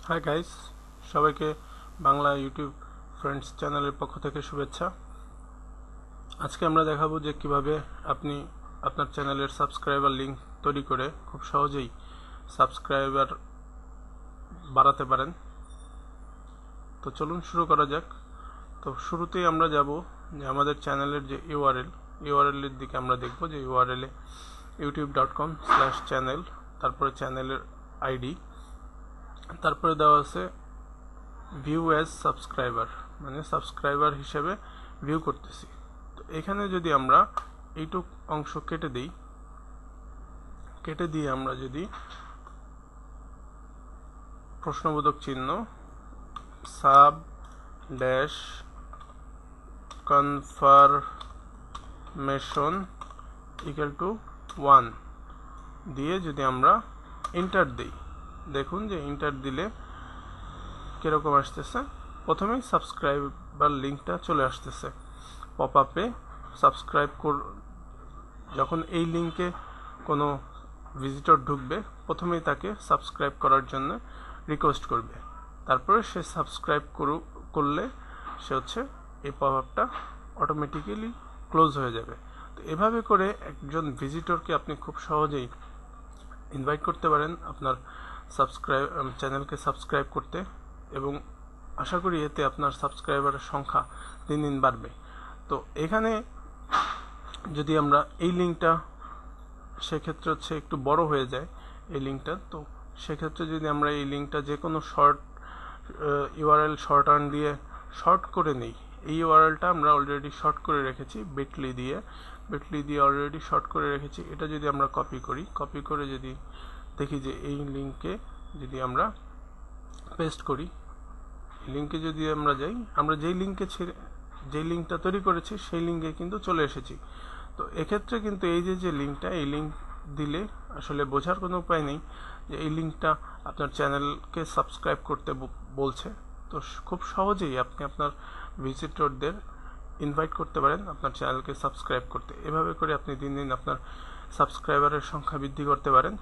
Hi guys, সবাইকে Bangla YouTube friends চ্যানেলের পক্ষ থেকে শুভেচ্ছা। আজকে আমরা দেখাবো যে কিভাবে আপনি আপনার চ্যানেলের সাবস্ক্রাইবার লিংক তৈরি করে খুব সহজেই সাবস্ক্রাইবার বাড়াতে পারেন। তো চলুন শুরু করা যাক। তো শুরুতেই আমরা যাব যে আমাদের চ্যানেলের যে ইউআরএল এর দিকে আমরা দেখব যে ইউআরএল-এ youtube.com/channel, তারপরে চ্যানেলের আইডি, তারপরে দেওয়া আছে ভিউ অ্যাজ সাবস্ক্রাইবার, মানে সাবস্ক্রাইবার হিসেবে ভিউ করতেছি। তো এখানে যদি আমরা এইটুক অংশ কেটে দিয়ে আমরা যদি প্রশ্নবোধক চিহ্ন sub dash confirmation equal to 1 দিয়ে যদি আমরা এন্টার দিই, দেখুন যে এন্টার দিলে কিরকম আসতেছে। প্রথমেই সাবস্ক্রাইবার লিঙ্কটা চলে আসতেছে পপ আপে। যখন এই লিঙ্কে কোনো ভিজিটর ঢুকবে, প্রথমেই তাকে সাবস্ক্রাইব করার জন্য রিকোয়েস্ট করবে, তারপরে সে সাবস্ক্রাইব করলে সে এই পপ আপটা অটোমেটিক্যালি ক্লোজ হয়ে যাবে। তো এভাবে করে একজন ভিজিটরকে আপনি খুব সহজেই ইনভাইট করতে পারেন আপনার চ্যানেলকে সাবস্ক্রাইব করতে, এবং আশা করি এতে আপনার সাবস্ক্রাইবারের সংখ্যা দিন দিন বাড়বে। তো এখানে যদি আমরা এই লিঙ্কটা, সেক্ষেত্রে একটু বড় হয়ে যায় এই লিঙ্কটা, তো সেক্ষেত্রে যদি আমরা এই লিঙ্কটা যে কোনো ইউআরএল শর্টহার্ন দিয়ে শর্ট করে নিই, এই ইউআরএলটা আমরা অলরেডি শর্ট করে রেখেছি বিটলি দিয়ে অলরেডি শর্ট করে রেখেছি। এটা যদি আমরা কপি করে যদি দেখি যে এই লিঙ্কে যদি আমরা পেস্ট করি, লিঙ্কে যদি আমরা যাই, আমরা যেই লিঙ্কটা তৈরি করেছি সেই লিঙ্কে কিন্তু চলে এসেছি। তো এক্ষেত্রে কিন্তু এই লিঙ্ক দিলে আসলে বোঝার কোনো উপায় নেই যে এই লিঙ্কটা আপনার চ্যানেলকে সাবস্ক্রাইব করতে বলছে। তো খুব সহজেই আপনি আপনার ভিজিটরদের ইনভাইট করতে পারেন আপনার চ্যানেলকে সাবস্ক্রাইব করতে। এভাবে করে আপনি দিন দিন আপনার সাবস্ক্রাইবারের সংখ্যা বৃদ্ধি করতে পারেন।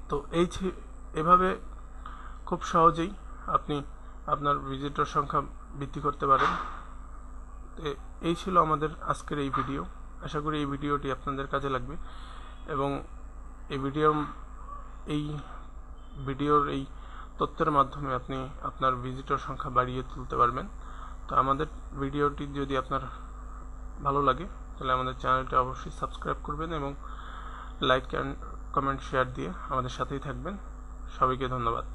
তো এভাবে খুব সহজেই আপনি আপনার ভিজিটর সংখ্যা বৃদ্ধি করতে পারেন। এই ছিল আমাদের আজকের এই ভিডিও। আশা করি এই ভিডিওটি আপনাদের কাজে লাগবে, এবং এই ভিডিওর এই তথ্যের মাধ্যমে আপনি আপনার ভিজিটর সংখ্যা বাড়িয়ে তুলতে পারবেন। তো আমাদের ভিডিওটি যদি আপনার ভালো লাগে তাহলে আমাদের চ্যানেলটি অবশ্যই সাবস্ক্রাইব করবেন, এবং লাইক অ্যান্ড কমেন্ট শেয়ার দিয়ে আমাদের সাথেই থাকবেন। সবাইকে ধন্যবাদ।